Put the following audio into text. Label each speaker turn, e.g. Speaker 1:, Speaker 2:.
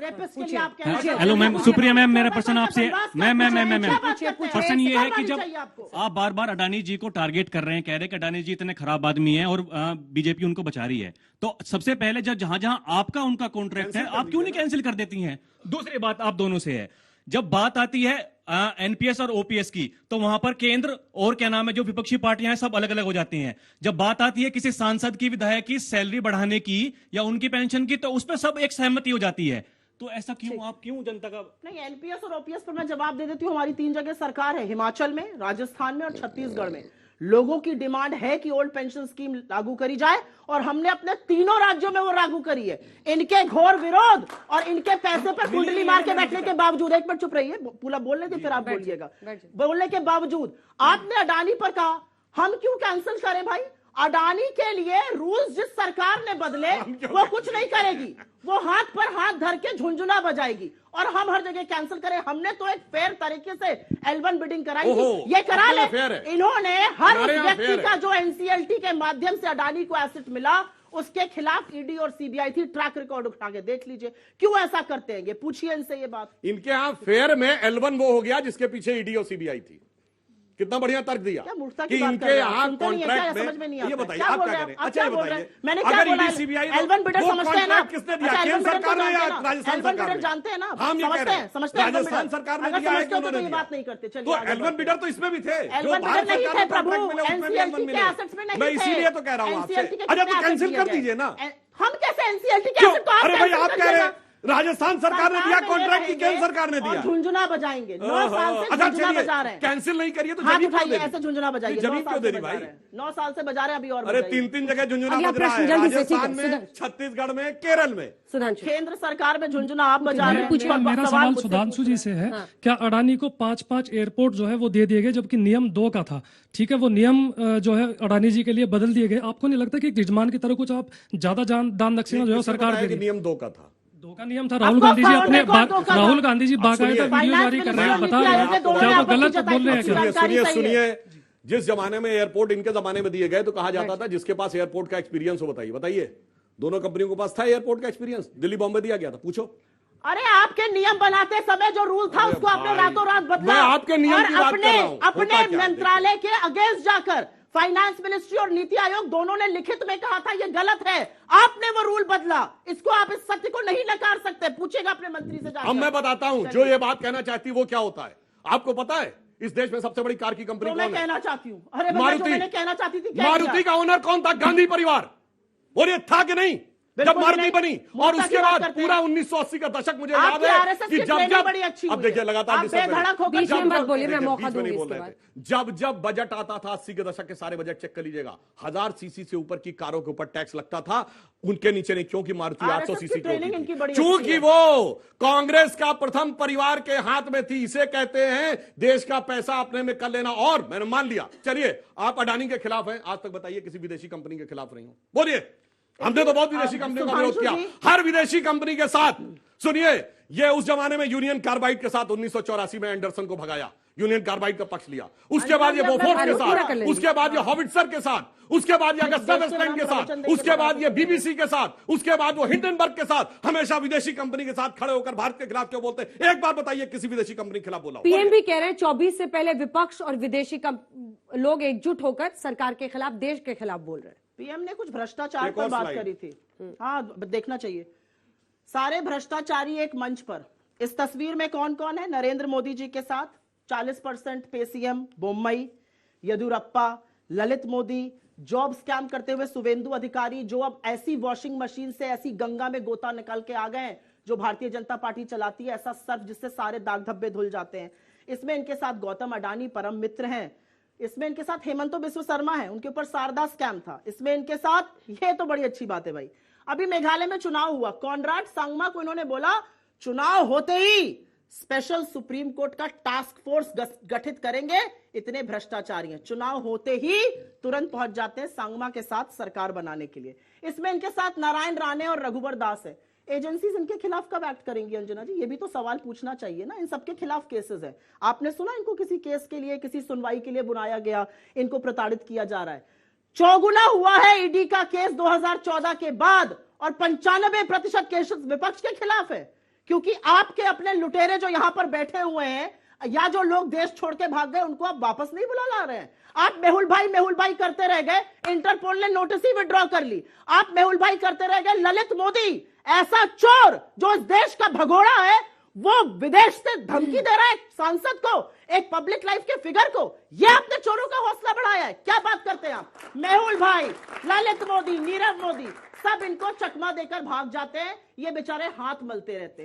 Speaker 1: Rapist के लिए आप कह रहे हैं।
Speaker 2: हेलो मैम, सुप्रिया मैम, मेरा प्रश्न आपसे मैम प्रश्न ये है कि जब आप बार बार अडानी जी को टारगेट कर रहे हैं, कह रहे हैं कि अडानी जी इतने खराब आदमी हैं और बीजेपी उनको बचा रही है, तो सबसे पहले जब जहां जहां आपका उनका कॉन्ट्रैक्ट है, आप क्यों नहीं कैंसिल कर देती हैं? दूसरी बात आप दोनों से है, जब बात आती है एनपीएस और ओपीएस की, तो वहां पर केंद्र और क्या नाम है जो विपक्षी पार्टियां हैं सब अलग अलग हो जाती हैं। जब बात आती है किसी सांसद की, विधायक की सैलरी बढ़ाने की या उनकी पेंशन की, तो उस पर सब एक सहमति हो जाती है। तो ऐसा क्यों, आप क्यों जनता का
Speaker 1: नहीं? एनपीएस और ओपीएस पर मैं जवाब दे देती हूँ। हमारी 3 जगह सरकार है, हिमाचल में, राजस्थान में और छत्तीसगढ़ में। लोगों की डिमांड है कि ओल्ड पेंशन स्कीम लागू करी जाए और हमने अपने तीनों राज्यों में वो लागू करी है। इनके घोर विरोध और इनके पैसे पर कुंडली मार के बैठने के बावजूद, एक मिनट चुप रहिए, पूरा बोलने दे फिर आप बोलिएगा। बोलने के बावजूद आपने अडानी पर कहा, हम क्यों कैंसिल करें भाई? अडानी के लिए रूल्स जिस सरकार ने बदले वो कुछ नहीं करेगी, वो हाथ पर हाथ धर के झुंझुना बजाएगी और हम हर जगह कैंसिल करें। हमने तो एक फेयर तरीके से L1 बिडिंग कराई थी, ये करा ले। इन्होंने हर व्यक्ति का जो एनसीएलटी के माध्यम से अडानी को एसेट मिला, उसके खिलाफ ईडी और सीबीआई थी। ट्रैक रिकॉर्ड उठा के देख लीजिए, क्यों ऐसा करते हैं? ये पूछिए इनसे ये बात।
Speaker 3: इनके यहाँ फेयर में L1 वो हो गया जिसके पीछे ईडी और सीबीआई थी। कितना बढ़िया तर्क दिया कि इनके यहाँ कॉन्ट्रैक्ट में, ये बताइए आप क्या करें? अच्छा ये बताइए, अगर ईडी सीबीआई
Speaker 1: L1 बिडर समझते हैं ना,
Speaker 3: किसने दिया? केंद्र सरकार ने या राजस्थान सरकार ने?
Speaker 1: जानते हैं ना,
Speaker 3: हम ये कह रहे हैं
Speaker 1: समझते हैं
Speaker 3: राजस्थान सरकार ने दिया है कि उन्होंने दिया?
Speaker 1: बात नहीं करते।
Speaker 3: तो L1 बिडर तो इसमें भी थे,
Speaker 1: जो भारत सरकार को कॉन्ट्रैक्ट मिले उसमें भी L1 मिले।
Speaker 3: मैं इसीलिए तो कह रहा हूँ आपसे। अच्छा तो कैंसिल कर दीजिए ना।
Speaker 1: हम कैसे एनसीएलटी के एसेट को?
Speaker 3: अरे भाई आप कह रहे हैं राजस्थान सरकार ने दिया कॉन्ट्रैक्ट की केंद्र सरकार ने दिया?
Speaker 1: झुंझुना बजाएंगे 9 साल से, झुंझुना बजा रहे हैं।
Speaker 3: कैंसिल नहीं करिए तो
Speaker 1: हाथ उठाइए, ऐसे झुंझुना बजाइए।
Speaker 3: जमीन क्यों दे रही भाई?
Speaker 1: 9 साल से बजा रहे हैं अभी और।
Speaker 3: अरे 3 जगह झुंझुना बज रहा है, राजस्थान में, छत्तीसगढ़ में, केरल में।
Speaker 1: केंद्र सरकार में झुंझुना आप बजा रहे हैं।
Speaker 4: मेरा सवाल सुधांशु जी से है, क्या अडानी को 5-5 एयरपोर्ट जो है वो दे दिए गए, जबकि नियम 2 का था? ठीक है, वो नियम जो है अडानी जी के लिए बदल दिए गए। आपको नहीं लगता कि एक यजमान की तरह कुछ आप ज्यादा दान दक्षिणा जो है सरकार के
Speaker 3: नियम 2 का था?
Speaker 4: 2 का नियम था। राहुल गांधी जी बाकायदा वीडियो जारी कर रहे हैं, बता रहे हैं क्या वो गलत बोल रहे हैं?
Speaker 3: सुनिए, जिस जमाने में एयरपोर्ट इनके जमाने में दिए गए तो कहा जाता था जिसके पास एयरपोर्ट का एक्सपीरियंस हो, बताइए। दोनों कंपनियों के पास था एयरपोर्ट का एक्सपीरियंस, दिल्ली बॉम्बे दिया गया था, पूछो।
Speaker 1: अरे आपके नियम बनाते समय जो रूल था उसको आपने रातों रात बदला।
Speaker 3: मैं आपके नियम की बात कर रहा हूं।
Speaker 1: अपने मंत्रालय के अगेंस्ट जाकर फाइनेंस मिनिस्ट्री और नीति आयोग दोनों ने लिखित में कहा था ये गलत है, आपने वो रूल बदला। इसको आप इस सत्य को नहीं नकार सकते, पूछेगा अपने मंत्री से जाकर।
Speaker 3: अब मैं बताता हूं जो ये बात कहना चाहती वो क्या होता है। आपको पता है इस देश में सबसे बड़ी कार की कंपनी कौन है?
Speaker 1: मैं कहना चाहती हूँ, अरे
Speaker 3: मारुति।
Speaker 1: मैंने कहना चाहती थी,
Speaker 3: मारुति का ओनर कौन था? गांधी परिवार। और ये था कि नहीं जब मारुति बनी? और उसके बाद पूरा 1980 का दशक मुझे याद है कि जब अब देखिए लगातार जब बजट आता था 80 के दशक के सारे बजट चेक कर लीजिएगा, 1000 सीसी से ऊपर की कारों के ऊपर टैक्स लगता था, उनके नीचे नहीं, क्योंकि मारुति 800 सीसी की, चूंकि वो कांग्रेस का प्रथम परिवार के हाथ में थी। इसे कहते हैं देश का पैसा अपने में कर लेना। और मैंने मान लिया, चलिए आप अडानी के खिलाफ हैं, आज तक बताइए किसी विदेशी कंपनी के खिलाफ नहीं हो, बोलिए। हमने तो बहुत विदेशी कंपनियों का विरोध किया, हर विदेशी कंपनी के साथ। सुनिए, ये उस जमाने में यूनियन कार्बाइड के साथ 1984 में एंडरसन को भगाया, यूनियन कार्बाइड का पक्ष लिया। उसके बाद ये बोफोर्स के साथ, उसके बाद ये हॉविट्जर के साथ, उसके बाद ये अगस्ता वेस्टलैंड के साथ, उसके बाद ये बीबीसी के साथ, उसके बाद वो हिंडनबर्ग के साथ। हमेशा विदेशी कंपनी के साथ खड़े होकर भारत के खिलाफ क्यों बोलते हैं? एक बार बताइए किसी विदेशी कंपनी के खिलाफ बोला?
Speaker 5: पीएम भी कह रहे हैं 24 से पहले विपक्ष और विदेशी लोग एकजुट होकर सरकार के खिलाफ, देश के खिलाफ बोल रहे हैं।
Speaker 1: पीएम ने कुछ भ्रष्टाचार पर बात करी थी, हाँ देखना चाहिए। सारे भ्रष्टाचारी एक मंच पर। इस तस्वीर में कौन कौन है? नरेंद्र मोदी जी के साथ 40% pay CM Bommai, Yediyurappa, Lalit Modi, job scam करते हुए शुवेंदु अधिकारी, जो अब ऐसी वॉशिंग मशीन से ऐसी गंगा में गोता निकाल के आ गए हैं जो भारतीय जनता पार्टी चलाती है, ऐसा सर्फ जिससे सारे दाग धब्बे धुल जाते हैं। इसमें इनके साथ गौतम अडानी परम मित्र हैं। इसमें इनके साथ हेमंतो बिस्व शर्मा है, उनके ऊपर शारदा स्कैम था। इसमें इनके साथ, ये तो बड़ी अच्छी बात है भाई, अभी मेघालय में चुनाव हुआ, कॉनराड सांगमा को इन्होंने बोला चुनाव होते ही स्पेशल सुप्रीम कोर्ट का टास्क फोर्स गठित करेंगे, इतने भ्रष्टाचारी हैं। चुनाव होते ही तुरंत पहुंच जाते हैं सांगमा के साथ सरकार बनाने के लिए। इसमें इनके साथ नारायण राणे और रघुवर दास है। एजेंसीज इनके खिलाफ कब एक्ट करेंगी अंजना जी? ये भी तो सवाल पूछना चाहिए ना। इन सबके खिलाफ केसेस है, आपने सुना इनको किसी केस के लिए, किसी सुनवाई के लिए बुलाया गया, इनको प्रताड़ित किया जा रहा है। चौगुना हुआ है ईडी का केस 2014 के बाद और 95% केस विपक्ष के खिलाफ है। क्योंकि आपके अपने लुटेरे जो यहां पर बैठे हुए हैं या जो लोग देश छोड़ के भाग गए उनको आप वापस नहीं बुला ला रहे हैं। आप मेहुल भाई करते रह गए, इंटरपोल ने नोटिस ही विड्रॉ कर ली। आप मेहुल भाई करते रह गए। ललित मोदी ऐसा चोर जो इस देश का भगोड़ा है, वो विदेश से धमकी दे रहा है सांसद को, एक पब्लिक लाइफ के फिगर को। ये आपने चोरों का हौसला बढ़ाया है। क्या बात करते हैं आप? मेहुल भाई, ललित मोदी, नीरव मोदी, सब इनको चकमा देकर भाग जाते हैं। ये बेचारे हाथ मलते रहते हैं।